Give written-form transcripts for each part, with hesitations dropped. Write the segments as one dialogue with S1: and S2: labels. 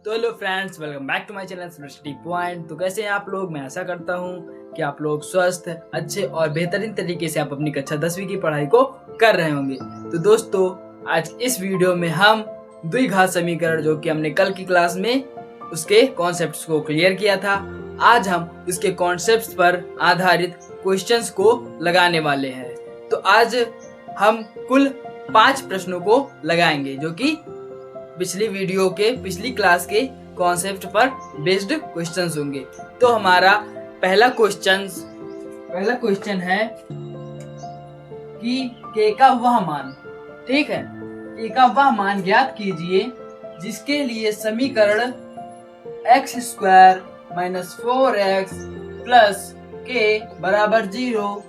S1: तो hello friends, welcome back to my channel study point. तो कैसे हैं आप लोग? मैं आशा करता हूं कि आप लोग स्वस्थ, अच्छे और बेहतरीन तरीके से आप अपनी कक्षा 10वीं की पढ़ाई को कर रहे होंगे। तो दोस्तों, आज इस वीडियो में हम द्विघात समीकरण, जो कि हमने कल की क्लास में उसके कॉन्सेप्ट्स को क्लियर किया था, आज हम उसके कॉन्सेप्ट्स पर आधारित क्वेश्चंस को लगाने वाले हैं। तो आज हम कुल 5 प्रश्नों को लगाएंगे, जो कि पिछली क्लास के कॉन्सेप्ट पर बेस्ड क्वेश्चंस होंगे। तो हमारा पहला क्वेश्चन है कि के का वह मान, ठीक है, के का वह मान ज्ञात कीजिए जिसके लिए समीकरण x square minus 4x plus के बराबर 0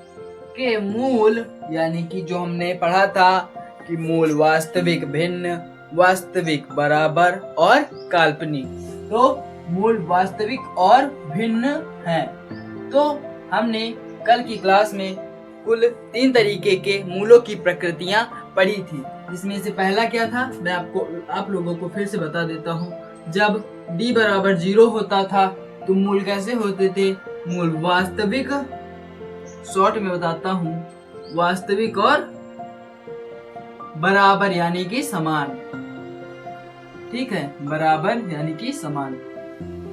S1: के मूल, यानी कि जो हमने पढ़ा था कि मूल वास्तविक, भिन्न, वास्तविक, बराबर और काल्पनिक, तो मूल वास्तविक और भिन्न हैं। तो हमने कल की क्लास में कुल 3 तरीके के मूलों की प्रकृतियां पढ़ी थी, जिसमें से पहला क्या था, मैं आप लोगों को फिर से बता देता हूँ। जब d बराबर 0 होता था तो मूल कैसे होते थे? मूल वास्तविक, शॉर्ट में बताता हूँ, वास्तविक और बराबर यानी कि समान, ठीक है, बराबर यानी कि समान।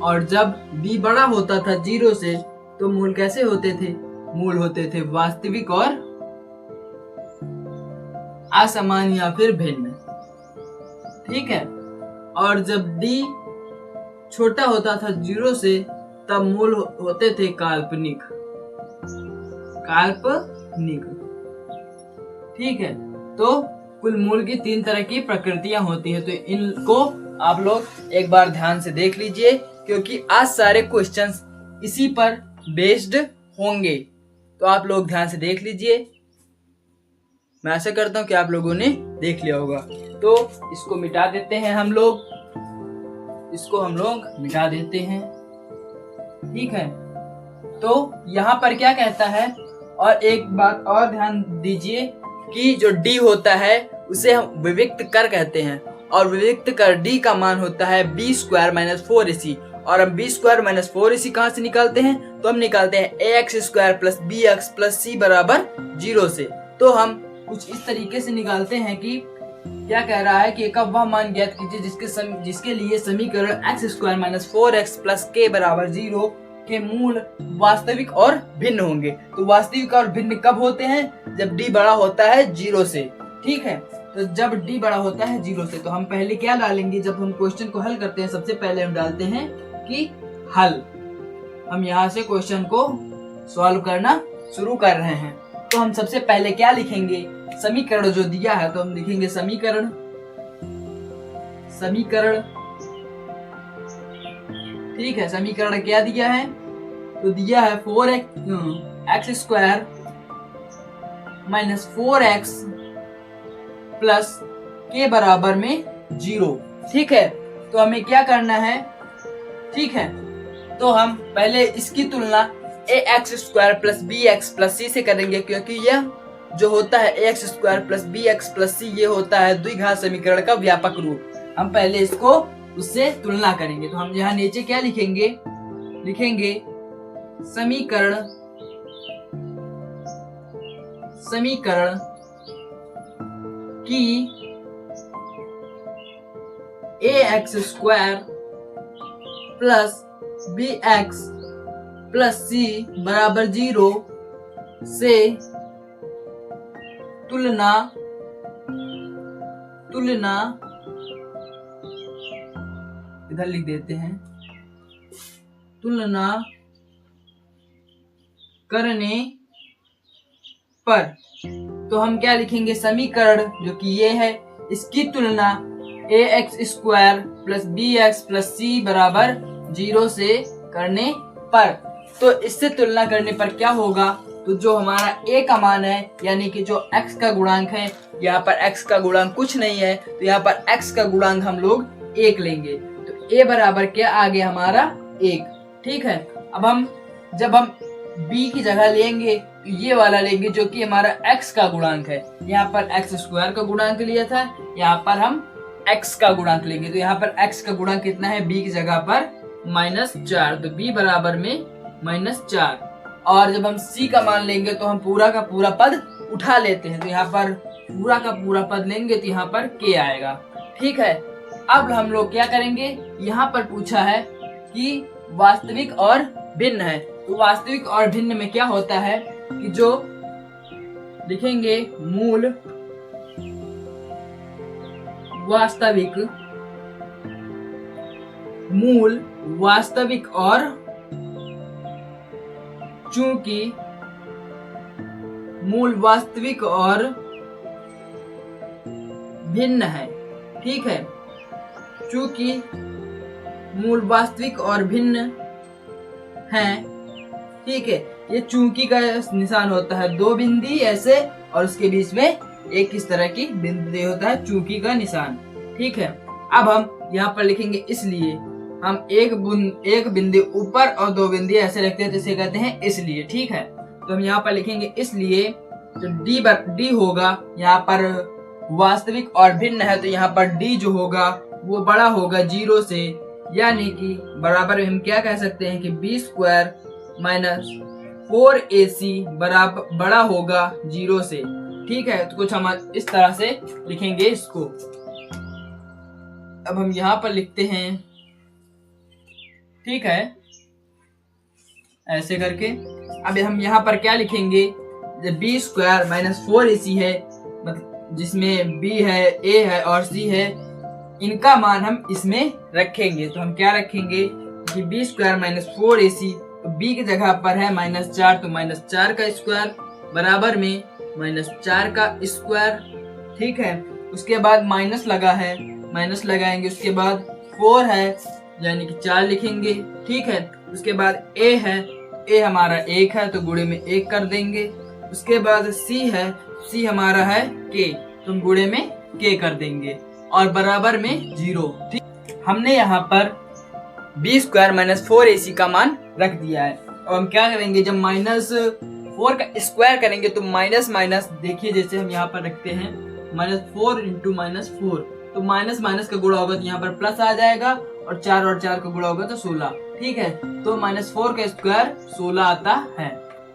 S1: और जब d बड़ा होता था 0 से तो मूल कैसे होते थे? मूल होते थे वास्तविक और असमान या फिर भिन्न, ठीक है। और जब d छोटा होता था 0 से तब मूल होते थे काल्पनिक, ठीक है। तो कुल मूल की 3 तरह की प्रकृतियां होती है, तो इनको आप लोग एक बार ध्यान से देख लीजिए, क्योंकि आज सारे क्वेश्चंस इसी पर बेस्ड होंगे। तो आप लोग ध्यान से देख लीजिए। मैं आशा करता हूं कि आप लोगों ने देख लिया होगा। तो इसको मिटा देते हैं हम लोग, मिटा देते हैं, ठीक है। तो यहाँ पर क्या कहता है, और एक बात और ध्यान दीजिए कि जो d होता है उसे हम विविक्त कर कहते हैं, और विविक्त कर d का मान होता है b स्क्वायर माइनस 4ac। और हम b स्क्वायर माइनस 4ac कहाँ से निकालते हैं? तो हम निकालते हैं ax square plus bx plus c बराबर 0 से। तो हम कुछ इस तरीके से निकालते हैं कि क्या कह रहा है कि का वह मान ज्ञात कीजिए जिसके लिए समीकरण x square minus 4x plus k बराबर 0 के मूल वास्तविक और भिन्न होंगे। तो वास्तविक और भिन्न कब होते हैं? जब d बड़ा होता है 0 से, ठीक है। तो जब d बड़ा होता है 0 से, तो हम पहले क्या डालेंगे? जब हम क्वेश्चन को हल करते हैं, सबसे पहले हम डालते हैं कि हल। हम यहाँ से क्वेश्चन को सॉल्व करना शुरू कर रहे हैं। तो हम सबसे पहले क्या लिखेंगे? समीकरण जो दिया है, तो हम लिखेंगे समीकरण, ठीक है। समीकरण क्या दिया है? तो दिया है 4x square minus 4x plus के बराबर में 0, ठीक है। तो हमें क्या करना है, ठीक है। तो हम पहले इसकी तुलना ax square plus bx plus c से करेंगे, क्योंकि यह जो होता है ax square plus bx plus c, ये होता है द्विघात समीकरण का व्यापक रूप। हम पहले इसको उससे तुलना करेंगे। तो हम यहाँ नीचे क्या लिखेंगे? समीकरण की ax square plus bx plus c बराबर 0 से तुलना इधर लिख देते हैं, तुलना करने पर। तो हम क्या लिखेंगे? समीकरण जो कि ये है, इसकी तुलना ax square plus bx plus c बराबर 0 से करने पर। तो इससे तुलना करने पर क्या होगा? तो जो हमारा a का मान है, यानी कि जो x का गुणांक है, यहाँ पर x का गुणांक कुछ नहीं है, तो यहाँ पर x का गुणांक हम लोग 1 लेंगे। तो a बराबर क्या आ गया? हमारा 1, ठीक है। अब जब हम b की जगह लेंगे तो ये वाला लेंगे जो कि हमारा x का गुणांक है। यहाँ पर x स्क्वायर का गुणांक लिया था, यहाँ पर हम x का गुणांक लेंगे। तो यहाँ पर x का गुणांक कितना है, b की जगह पर -4, तो b बराबर में -4। और जब हम c का मान लेंगे तो हम पूरा का पूरा पद उठा लेते हैं, तो यहाँ पर पूरा का पूरा पद लेंगे तो यहाँ पर k आएगा। ठीक है, अब हम लोग क्या करेंगे, यहाँ पर पूछा है कि वास्तविक और भिन्न है। तो वास्तविक और भिन्न में क्या होता है कि जो लिखेंगे मूल वास्तविक और चूंकि मूल वास्तविक और भिन्न है। ठीक है, चूंकि मूल वास्तविक और भिन्न है। ठीक है, ये चूंकि का निशान होता है, दो बिंदी ऐसे और उसके बीच में एक इस तरह की बिंदी होता है चूंकि का निशान। ठीक है, अब हम यहाँ पर लिखेंगे इसलिए। हम एक बिंदी ऊपर और दो बिंदी ऐसे रखते हैं तो इसे कहते हैं इसलिए। ठीक है, तो हम यहाँ पर लिखेंगे इसलिए, तो डी होगा, यहाँ पर वास्तविक और भिन्न है तो यहाँ पर डी जो होगा वो बड़ा होगा 0 से, यानी कि बराबर हम क्या कह सकते हैं कि b² - 4ac बराबर बड़ा होगा 0 से। ठीक है, तो कुछ हम इस तरह से लिखेंगे इसको। अब हम यहाँ पर लिखते हैं, ठीक है, ऐसे करके। अब हम यहाँ पर क्या लिखेंगे, जब b² - 4ac है, मतलब जिसमें b है, a है और c है, इनका मान हम इसमें रखेंगे। तो हम क्या रखेंगे कि b² - 4ac, तो b की जगह पर है -4, तो -4 का स्क्वायर बराबर में -4 का स्क्वायर। ठीक है, उसके बाद माइनस लगा है, माइनस लगाएंगे, उसके बाद 4 है यानी कि 4 लिखेंगे। ठीक है, उसके बाद a है, a हमारा 1 है तो गुणे में 1 कर देंगे। उसके बाद c है, c हमारा है k, तो हम गुणे में k कर देंगे और बराबर में 0। ठीक, हमने यहाँ पर b² - 4ac का मान रख दिया है। अब हम क्या करेंगे, जब -4 का स्क्वायर करेंगे तो माइनस माइनस, देखिए जैसे हम यहाँ पर रखते हैं -4 × -4, तो माइनस माइनस का गुणा होगा तो यहाँ पर प्लस आ जाएगा और 4 का गुणा होगा तो 16। ठीक है, तो -4 का स्क्वायर 16 आता है,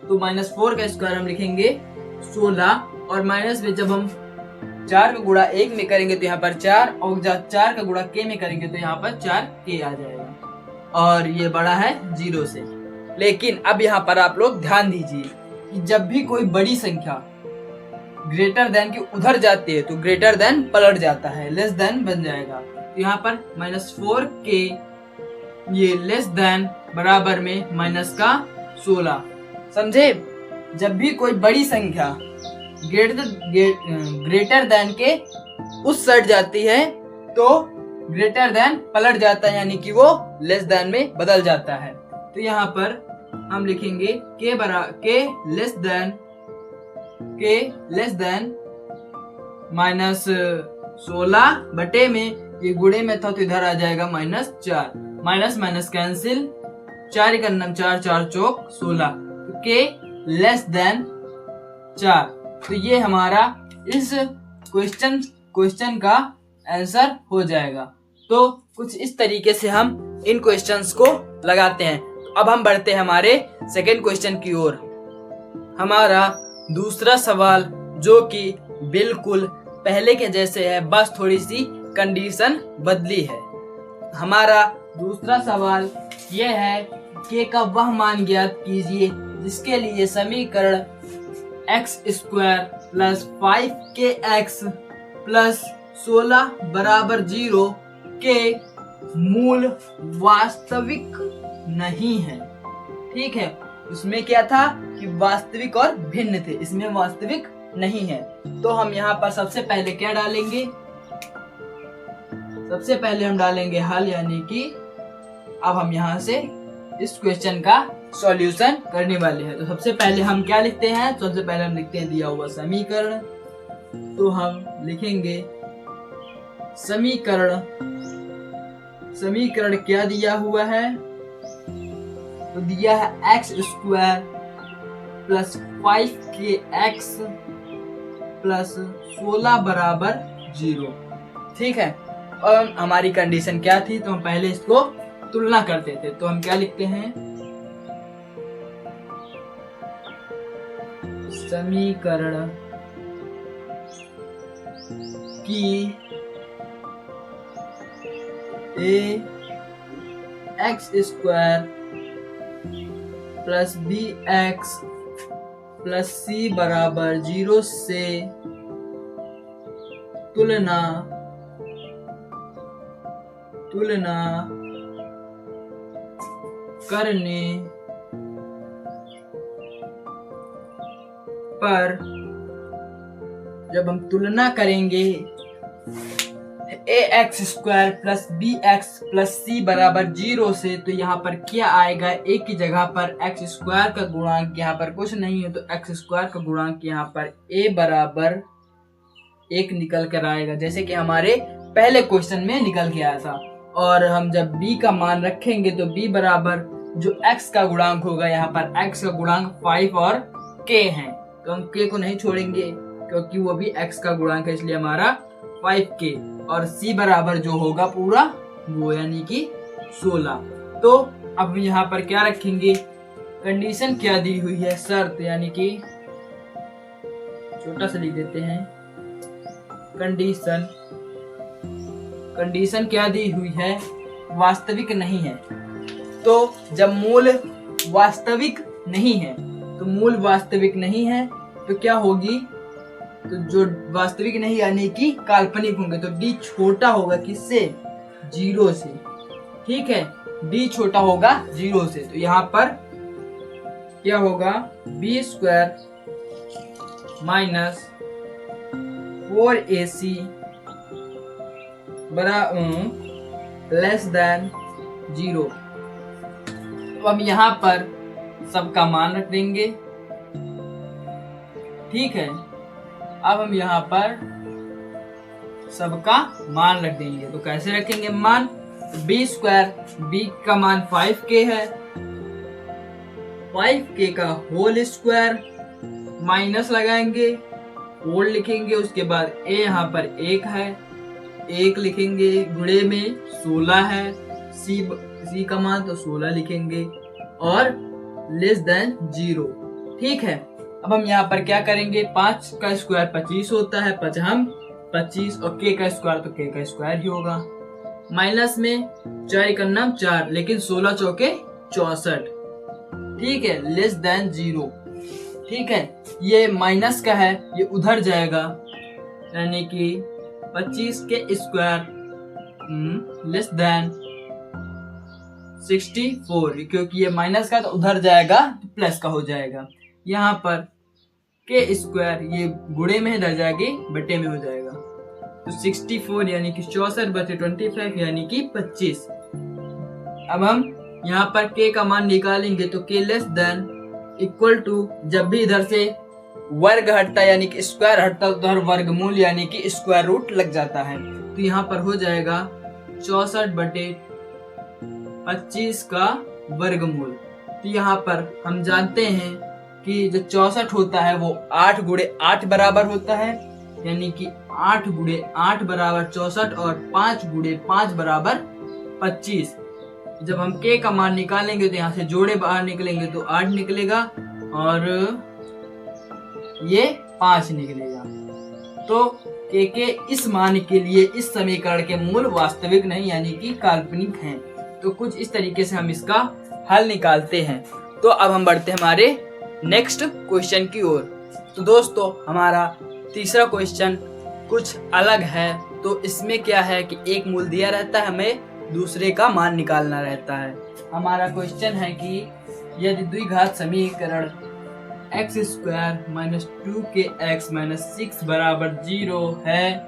S1: तो -4 का स्क्वायर हम लिखेंगे 16, और माइनस में जब हम 4 का गुणा 1 में करेंगे तो यहाँ पर 4, और जब 4 का गुणा k में करेंगे तो यहाँ पर 4k आ जाएगा, और ये बड़ा है 0 से। लेकिन अब यहाँ पर आप लोग ध्यान दीजिए कि जब भी कोई बड़ी संख्या ग्रेटर देन के उधर जाती है तो ग्रेटर देन पलट जाता है, लेस देन बन जाएगा। तो यहाँ पर -4k ये लेस देन बराबर में -16। समझे, जब भी कोई बड़ी संख्या ग्रेटर देन के उस साइड जाती है तो ग्रेटर देन पलट जाता है, यानी कि वो लेस देन में बदल जाता है। तो यहाँ पर हम लिखेंगे k लेस देन -16 बटे में, ये गुणे में था तो इधर आ जाएगा -4, माइनस माइनस कैंसिल, 4 का 4, 4 चौक 16, तो k लेस देन 4। तो ये हमारा इस क्वेश्चन का आंसर हो जाएगा। तो कुछ इस तरीके से हम इन क्वेश्चंस को लगाते हैं। तो अब हम बढ़ते हैं हमारे सेकेंड क्वेश्चन की ओर। हमारा दूसरा सवाल जो कि बिल्कुल पहले के जैसे है, बस थोड़ी सी कंडीशन बदली है। हमारा दूसरा सवाल यह है k का वह मान ज्ञात कीजिए जिसके लिए समीकरण x² + 5kx + 16 बराबर 0 के मूल वास्तविक नहीं है। ठीक है, उसमें क्या था कि वास्तविक और भिन्न थे, इसमें वास्तविक नहीं है। तो हम यहाँ पर सबसे पहले क्या डालेंगे, सबसे पहले हम डालेंगे हल, यानी कि अब हम यहाँ से इस क्वेश्चन का सॉल्यूशन करने वाले हैं। तो सबसे पहले हम क्या लिखते हैं, सबसे पहले हम लिखते हैं दिया हुआ समीकरण। तो हम लिखेंगे समीकरण क्या दिया हुआ है, तो दिया है x² + 5kx + 16 बराबर 0। ठीक है, और हमारी कंडीशन क्या थी, तो हम पहले इसको तुलना करते थे। तो हम क्या लिखते हैं, समीकरण की ax² + bx + c बराबर 0 से तुलना करने पर जब हम तुलना करेंगे ax² + bx + c बराबर 0 से, तो यहाँ पर क्या आएगा, a की जगह पर x² का गुणांक यहाँ पर कुछ नहीं है, तो x² का गुणांक यहाँ पर a बराबर 1 निकल कर आएगा, जैसे कि हमारे पहले क्वेश्चन में निकल के आया था। और हम जब b का मान रखेंगे तो b बराबर जो x का गुणांक होगा, यहाँ पर x का गुणांक 5 और k है, तो हम k को नहीं छोड़ेंगे क्योंकि वो भी x का गुणांक है, इसलिए हमारा 5k। और c बराबर जो होगा पूरा वो यानी कि 16। तो अब यहाँ पर क्या रखेंगे, कंडीशन क्या दी हुई है, शर्त, यानी कि छोटा सा लिख देते हैं, कंडीशन क्या दी हुई है, वास्तविक नहीं है। तो जब मूल वास्तविक नहीं है, तो मूल वास्तविक नहीं है तो क्या होगी, तो जो वास्तविक नहीं यानी कि काल्पनिक होंगे, तो d छोटा होगा किससे, 0 से। ठीक है, d छोटा होगा 0 से, तो यहाँ पर क्या होगा, b² - 4ac << 0। तो अब यहाँ पर सबका मान रख देंगे। ठीक है, अब हम यहाँ पर सबका मान रख देंगे, तो कैसे रखेंगे मान, b², b का मान 5k है, 5k का होल स्क्वायर माइनस लगाएंगे, 4 लिखेंगे, उसके बाद a यहाँ पर 1 है, 1 लिखेंगे, गुणे में 16 है, c का मान तो 16 लिखेंगे और << 0। ठीक है, अब हम यहाँ पर क्या करेंगे, 5 का स्क्वायर 25 होता है, 5 हम 25, और k का स्क्वायर तो k का स्क्वायर ही होगा, माइनस में 4 का नाम 4, लेकिन 16 चौके 64। ठीक है, << 0। ठीक है, ये माइनस का है, ये उधर जाएगा, यानी कि 25 के स्क्वायर <64, क्योंकि ये माइनस का तो उधर जाएगा तो प्लस का हो जाएगा। यहाँ पर के स्क्वायर ये गुणे में इधर जाएगी, बटे में हो जाएगा, तो 64 यानी कि 64 बटे 25 यानी कि 25। अब हम यहाँ पर k का मान निकालेंगे, तो k <= जब भी इधर से वर्ग हटता है यानी कि स्क्वायर हटता है, उधर वर्गमूल यानी कि स्क्वायर रूट लग जाता है, तो यहाँ पर हो जाएगा 64 बटे 25 का वर्गमूल। तो यहाँ पर हम जानते हैं कि जो 64 होता है वो 8 गुणे 8 बराबर होता है, यानी कि 8 गुणे 8 बराबर 64 और 5 गुणे 5 बराबर 25। जब हम k का मान निकालेंगे तो यहाँ से जोड़े बाहर निकलेंगे तो 8 निकलेगा और ये 5 निकलेगा। तो k के इस मान के लिए इस समीकरण के मूल वास्तविक नहीं यानी कि काल्पनिक हैं। तो कुछ इस तरीके से हम इसका हल निकालते हैं। तो अब हम बढ़ते हैं हमारे नेक्स्ट क्वेश्चन की ओर। तो दोस्तों हमारा तीसरा क्वेश्चन कुछ अलग है। तो इसमें क्या है कि एक मूल दिया रहता है, हमें दूसरे का मान निकालना रहता है। हमारा क्वेश्चन है कि यदि द्विघात समीकरण x² - 2kx - 6 बराबर 0 है,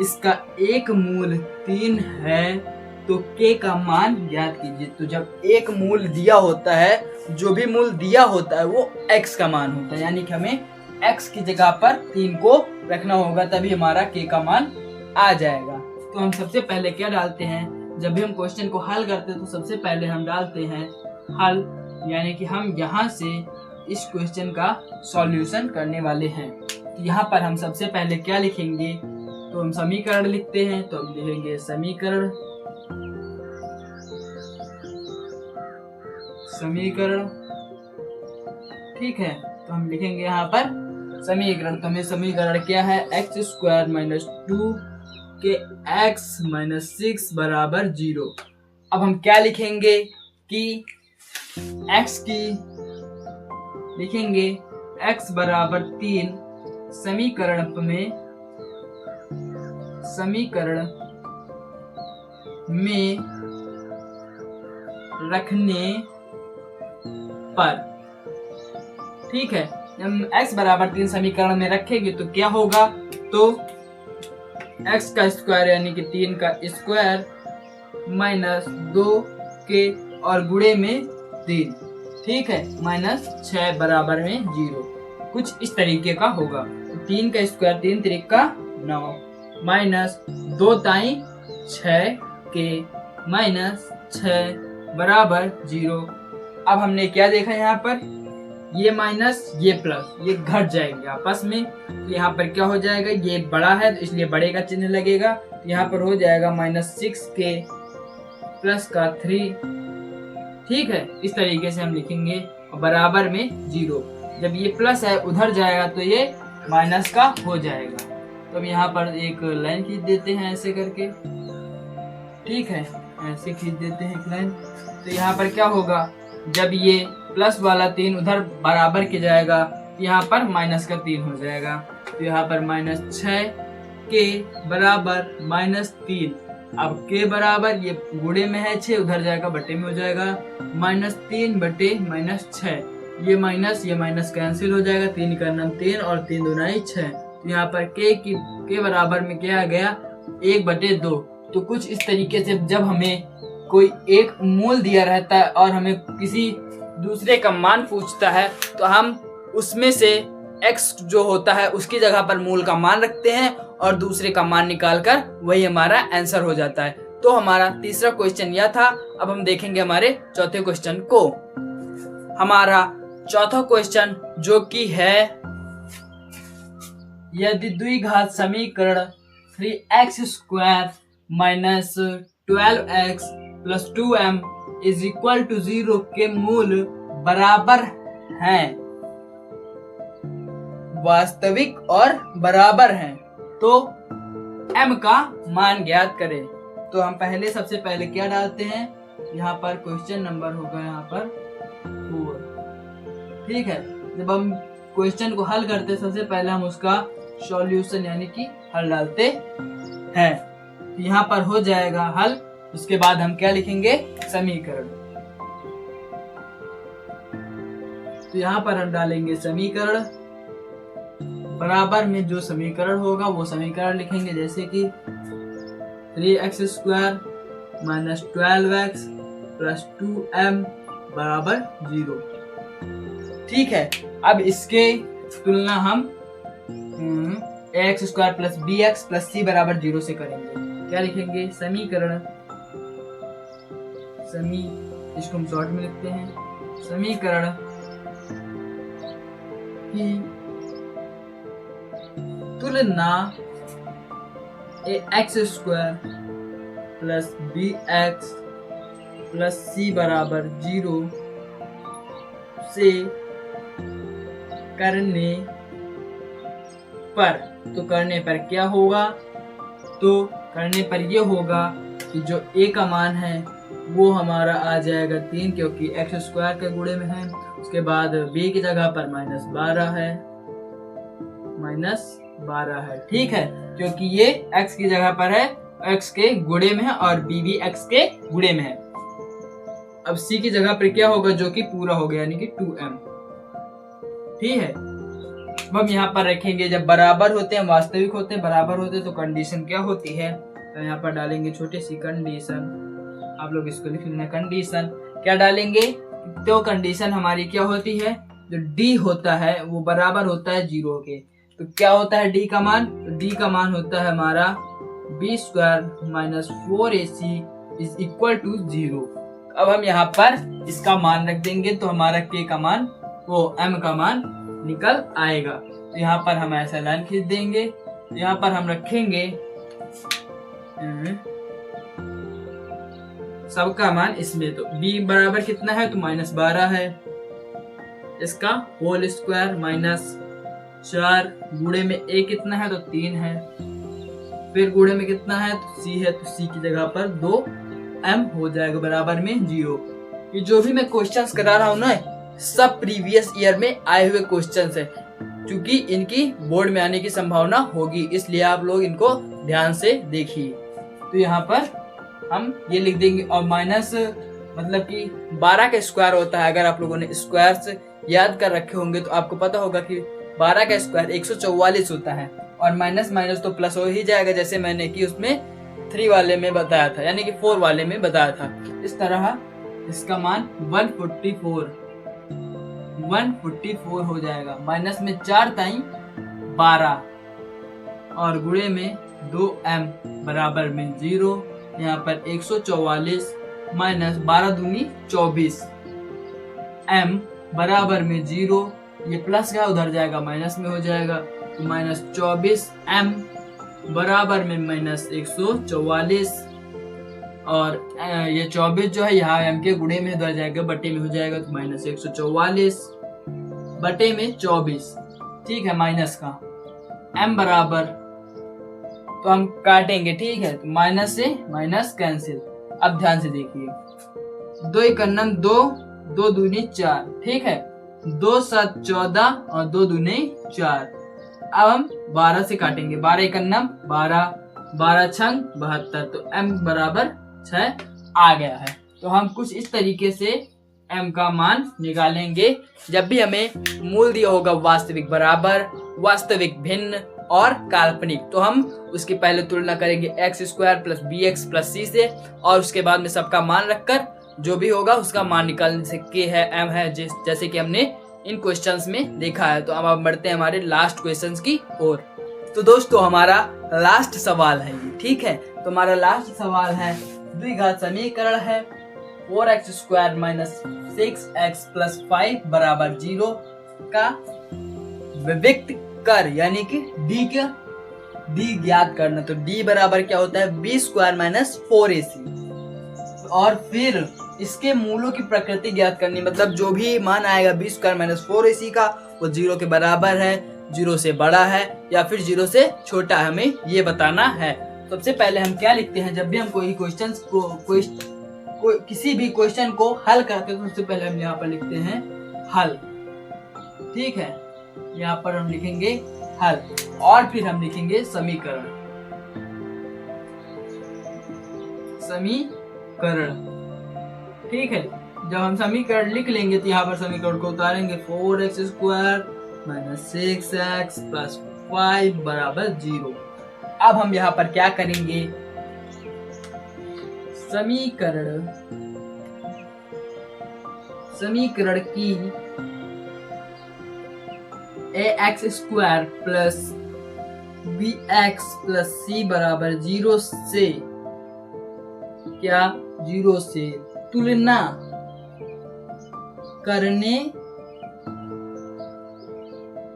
S1: इसका एक मूल 3 है, तो k का मान ज्ञात कीजिए। तो जब एक मूल दिया होता है, जो भी मूल दिया होता है वो x का मान होता है, यानी कि हमें x की जगह पर 3 को रखना होगा, तभी हमारा k का मान आ जाएगा। तो हम सबसे पहले क्या डालते हैं, जब भी हम क्वेश्चन को हल करते हैं तो सबसे पहले हम डालते हैं हल, यानी कि हम यहाँ से इस क्वेश्चन का सॉल्यूशन करने वाले हैं। तो यहाँ पर हम सबसे पहले क्या लिखेंगे, तो हम समीकरण लिखते हैं, तो हम लिखेंगे समीकरण ठीक है। तो हम लिखेंगे यहाँ पर समीकरण, तो हमें समीकरण क्या है, x² - 2 के x - 6 = 0। अब हम क्या लिखेंगे कि x की लिखेंगे x = 3 समीकरण में रखने पर, ठीक है। हम x = 3 समीकरण में रखेंगे तो क्या होगा, तो x का स्क्वायर यानी कि 3 का स्क्वायर - 2 के और गुणे में 3, ठीक है, -6 बराबर में 0, कुछ इस तरीके का होगा। 3 का स्क्वायर 3 3 का 9 -2 ताई 6 के -6 बराबर 0। अब हमने क्या देखा यहाँ पर, ये माइनस ये प्लस ये घट जाएंगे आपस में, तो यहाँ पर क्या हो जाएगा, ये बड़ा है तो इसलिए बड़े का चिन्ह लगेगा, तो यहाँ पर हो जाएगा -6 के प्लस का 3, ठीक है। इस तरीके से हम लिखेंगे और बराबर में 0। जब ये प्लस है उधर जाएगा तो ये माइनस का हो जाएगा। तो हम यहाँ पर एक लाइन खींच देते हैं ऐसे करके, ठीक है, ऐसे खींच देते हैं एक लाइन। तो यहाँ पर क्या होगा, जब ये प्लस वाला 3 उधर बराबर के जाएगा तो यहाँ पर माइनस का 3 हो जाएगा, तो यहाँ पर -6 के बराबर -3। अब के बराबर ये गुणे में है 6, उधर जाएगा बटे में हो जाएगा, -3 बटे -6, ये माइनस कैंसिल हो जाएगा, 3 का नाम 3 और 3 दूनाई 6। तो यहाँ पर के बराबर में क्या आ गया, 1/2। तो कुछ इस तरीके से जब हमें कोई एक मूल दिया रहता है और हमें किसी दूसरे का मान पूछता है तो हम उसमें से x जो होता है उसकी जगह पर मूल का मान रखते हैं और दूसरे का मान निकालकर वही हमारा आंसर हो जाता है। तो हमारा तीसरा क्वेश्चन यह था। अब हम देखेंगे हमारे चौथे क्वेश्चन को। हमारा चौथा क्वेश्चन जो कि है, यदि द्विघात समीकरण 3x² - 12x + 2m = 0 के मूल बराबर हैं, वास्तविक और बराबर हैं, तो m का मान ज्ञात करें। तो हम सबसे पहले क्या डालते हैं, यहाँ पर क्वेश्चन नंबर होगा यहाँ पर 4, ठीक है। जब हम क्वेश्चन को हल करते हैं सबसे पहले हम उसका सॉल्यूशन यानी कि हल डालते हैं, तो यहाँ पर हो जाएगा हल। उसके बाद हम क्या लिखेंगे, समीकरण। तो यहाँ पर हम डालेंगे समीकरण, बराबर में जो समीकरण होगा वो समीकरण लिखेंगे, जैसे कि 3x² - 12x + 2m = 0, ठीक है। अब इसके तुलना हम ax² + bx + c = 0 से करेंगे। क्या लिखेंगे, समीकरण इसको हम शॉर्ट में लिखते हैं, समीकरण की तुलना ax² + bx + c = 0 से करने पर क्या होगा, तो करने पर यह होगा कि जो a का मान है वो हमारा आ जाएगा 3, क्योंकि x² के गुणे में है। उसके बाद b की जगह पर -12 है, ठीक है, क्योंकि ये x की जगह पर है, x के गुणे में है और b भी x के गुणे में है। अब c की जगह पर क्या होगा, जो कि पूरा हो गया यानी कि 2m, ठीक है। हम यहाँ पर रखेंगे, जब बराबर होते हैं, वास्तविक होते हैं, बराबर होते हैं, तो कंडीशन क्या होती है, तो यहाँ पर डालेंगे छोटी सी कंडीशन। आप लोग इसको लिख लेना, कंडीशन क्या डालेंगे, तो कंडीशन हमारी क्या होती है, जो d होता है वो बराबर होता है 0 के। तो क्या होता है d का मान, तो d का मान होता है हमारा b² - 4ac = 0। अब हम यहाँ पर इसका मान रख देंगे, तो हमारा k का मान वो m का मान निकल आएगा। तो यहाँ पर हम ऐसा लाइन खींच देंगे यहाँ पर हम रखेंगे सबका मान इसमें, तो b बराबर कितना है, तो -12 है। इसका होल स्क्वायर -4 गुणे में a कितना है, तो 3 है। फिर गुणे में कितना है, तो c है, तो c की जगह पर 2m हो जाएगा बराबर में 0। ये जो भी मैं क्वेश्चंस करा रहा हूँ ना, सब प्रीवियस ईयर में आए हुए क्वेश्चंस है, क्योंकि इनकी बोर्ड में आने की संभावना होगी, इसलिए आप लोग इनको ध्यान से देखिए। तो यहाँ पर हम ये लिख देंगे, और माइनस मतलब कि 12 का स्क्वायर होता है। अगर आप लोगों ने स्क्वायर्स याद कर रखे होंगे तो आपको पता होगा कि 12 का स्क्वायर 144 होता है, और माइनस माइनस तो प्लस हो ही जाएगा, जैसे मैंने कि उसमें 3 वाले में बताया था, यानी कि 4 वाले में बताया था। इस तरह इसका मान 144 हो जाएगा। माइनस में 4 टाइम 12 और गुणे में 2m बराबर में 0। यहाँ पर 144 माइनस 12 दूनी 24, m बराबर में 0। ये प्लस का उधर जाएगा, माइनस में हो जाएगा, तो -24m बराबर में -144, और ये 24 जो है यहाँ m के गुणे में उधर जाएगा, बटे में हो जाएगा, तो -144 बटे में 24। ठीक है, माइनस का m बराबर, तो हम काटेंगे, ठीक है, तो माइनस से माइनस कैंसिल। अब ध्यान से देखिए, 2 एकन्नम 2, 2 दूनी 4, ठीक है, 2 7 14 और 2 दूनी 4। अब हम 12 से काटेंगे, 12 एकन्नम 12, 12 छंग 72, तो m बराबर 6 आ गया है। तो हम कुछ इस तरीके से m का मान निकालेंगे। जब भी हमें मूल दिया होगा वास्तविक, बराबर, वास्तविक, भिन्न और काल्पनिक, तो हम उसकी पहले तुलना करेंगे x² + bx + c से, और उसके बाद में सबका मान रखकर जो भी होगा उसका मान निकालने से k है, m है, जैसे कि हमने इन क्वेश्चंस में देखा है। तो अब बढ़ते हैं हमारे लास्ट क्वेश्चंस की ओर। तो दोस्तों हमारा लास्ट सवाल है ये, ठीक है। तो हमारा लास्ट सवाल है, द्विघात समीकरण है 4x² - 6x + 5 बराबर 0 का विविक्त कर, यानी कि d ज्ञात करना। तो d बराबर क्या होता है, b² - 4ac, और फिर इसके मूलों की प्रकृति ज्ञात करनी, मतलब जो भी मान आएगा b² - 4ac का, वो 0 के बराबर है, 0 से बड़ा है, या फिर 0 से छोटा है, हमें ये बताना है। सबसे पहले हम क्या लिखते हैं, जब भी हम कोई क्वेश्चन को किसी भी क्वेश्चन को हल करते हैं, तो सबसे पहले हम यहाँ पर लिखते हैं हल, ठीक है। यहाँ पर हम लिखेंगे हल, और फिर हम लिखेंगे समीकरण, ठीक है। जब हम समीकरण लिख लेंगे तो यहाँ पर समीकरण को उतारेंगे, 4x² - 6x + 5 बराबर 0। अब हम यहाँ पर क्या करेंगे, समीकरण की ax² + bx + c बराबर 0 से क्या, 0 से तुलना करने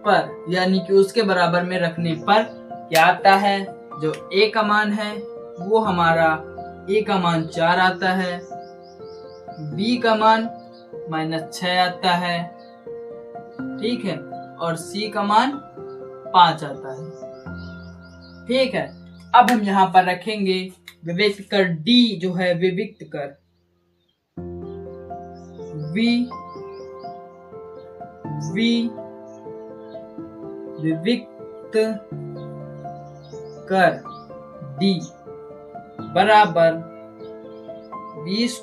S1: पर, यानी कि उसके बराबर में रखने पर क्या आता है, जो a का मान है वो हमारा a का मान 4 आता है, b का मान -6 आता है, ठीक है, और c का मान 5 आता है, ठीक है। अब हम यहाँ पर रखेंगे विविक्त कर d, जो है विविक्त कर विविक्त कर d बराबर b² -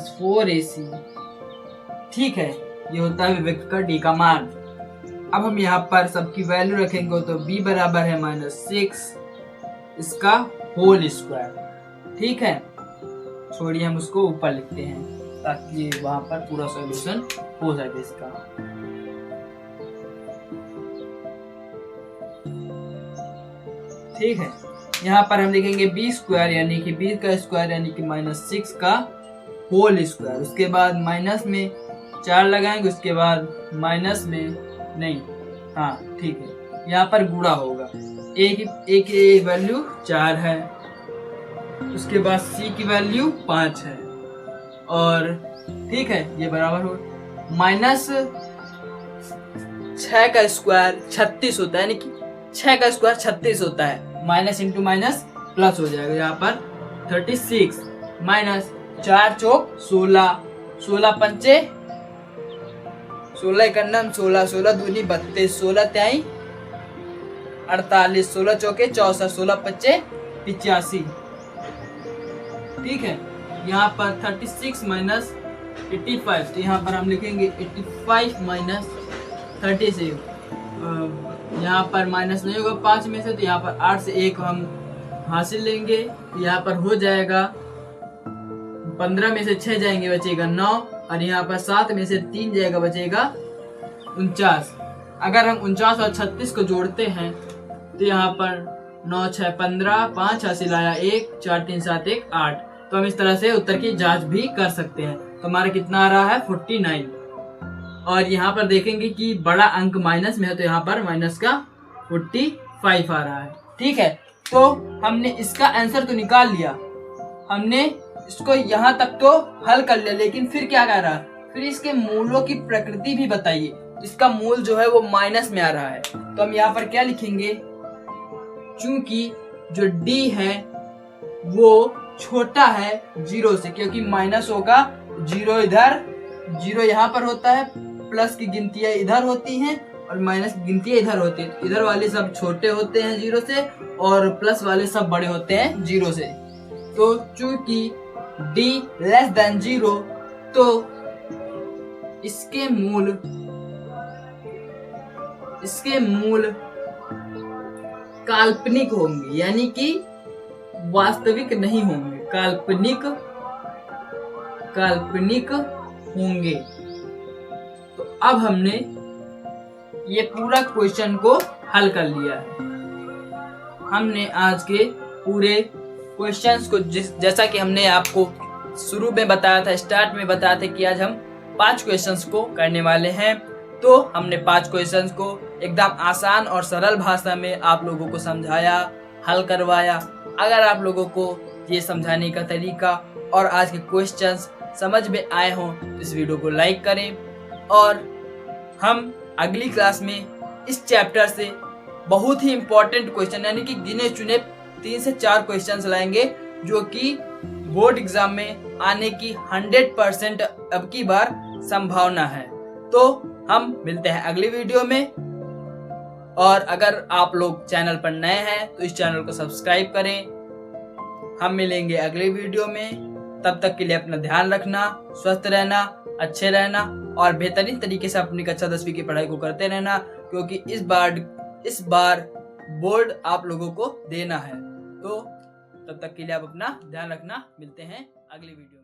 S1: 4ac, ठीक है। ये होता है विविक्त कर d का मान। अब हम यहाँ पर सबकी वैल्यू रखेंगे, तो b बराबर है -6, इसका होल स्क्वायर, ठीक है। छोड़िए, हम उसको ऊपर लिखते हैं ताकि वहां पर पूरा सॉल्यूशन हो सके इसका। ठीक है, यहाँ पर हम लिखेंगे b² यानी कि b का स्क्वायर यानी कि -6 का होल स्क्वायर, उसके बाद माइनस में 4 लगाएंगे, उसके बाद माइनस में नहीं, हाँ ठीक है, यहाँ पर गुणा होगा। ए की वैल्यू 4 है, उसके बाद सी की वैल्यू 5 है, और ठीक है ये बराबर हो माइनस 6 का स्क्वायर 36 होता है, यानी कि 6 का स्क्वायर 36 होता है। माइनस इंटू माइनस प्लस हो जाएगा, यहाँ पर 36 माइनस 4 चौक 16, 16 पंचे 16 एकन्नम 16, 16 दूनी 32, 16 त्याई 48, 16 चौके 64, 16 पच्चे 85। ठीक है, यहाँ पर 36 माइनस 85, तो यहाँ पर हम लिखेंगे 85 माइनस 36। यहाँ पर माइनस नहीं होगा 5 में से, तो यहाँ पर 8 से 1 हम हासिल लेंगे, यहाँ पर हो जाएगा 15 में से 6 जाएंगे बचेगा 9, और यहाँ पर 7 में से 3 जाएगा बचेगा 49। अगर हम 49 और 36 को जोड़ते हैं तो यहाँ पर 9 6 15, 5 हासिल आया 1, 4 3 7 1 8। तो हम इस तरह से उत्तर की जांच भी कर सकते हैं। तो हमारा कितना आ रहा है 49, और यहाँ पर देखेंगे कि बड़ा अंक माइनस में है, तो यहाँ पर माइनस का 45 आ रहा है। ठीक है, तो हमने इसका आंसर तो निकाल लिया, हमने इसको यहाँ तक तो हल कर लिया, लेकिन फिर क्या कह रहा है, फिर इसके मूलों की प्रकृति भी बताइए। इसका मूल जो है वो माइनस में आ रहा है, तो हम यहाँ पर क्या लिखेंगे, चूंकि जो d है वो छोटा है 0 से, क्योंकि माइनस होगा 0 इधर, 0 यहाँ पर होता है, प्लस की गिनतियां इधर होती हैं और माइनस की गिनतियां इधर होती हैं। इधर वाले सब छोटे होते हैं 0 से, और प्लस वाले सब बड़े होते हैं 0 से। तो चूंकि d लेस देन 0, तो इसके मूल काल्पनिक होंगे, यानी कि वास्तविक नहीं होंगे, काल्पनिक होंगे। तो अब हमने ये पूरा क्वेश्चन को हल कर लिया है। हमने आज के पूरे क्वेश्चंस को जैसा कि हमने आपको शुरू में बताया था, स्टार्ट में बताया था कि आज हम 5 क्वेश्चंस को करने वाले हैं। तो हमने 5 क्वेश्चंस को एकदम आसान और सरल भाषा में आप लोगों को समझाया, हल करवाया। अगर आप लोगों को ये समझाने का तरीका और आज के क्वेश्चंस समझ में आए हों तो इस वीडियो को लाइक करें, और हम अगली क्लास में इस चैप्टर से बहुत ही इम्पोर्टेंट क्वेश्चन यानी कि गिने चुने 3 से 4 क्वेश्चंस लाएंगे, जो कि बोर्ड एग्जाम में आने की 100% अब की बार संभावना है। तो हम मिलते हैं अगली वीडियो में, और अगर आप लोग चैनल पर नए हैं तो इस चैनल को सब्सक्राइब करें। हम मिलेंगे अगली वीडियो में, तब तक के लिए अपना ध्यान रखना, स्वस्थ रहना, अच्छे रहना, और बेहतरीन तरीके से अपनी कक्षा 10वीं की पढ़ाई को करते रहना, क्योंकि इस बार बोर्ड आप लोगों को देना है। तो तब तक के लिए आप अपना ध्यान रखना। मिलते हैं अगली वीडियो में।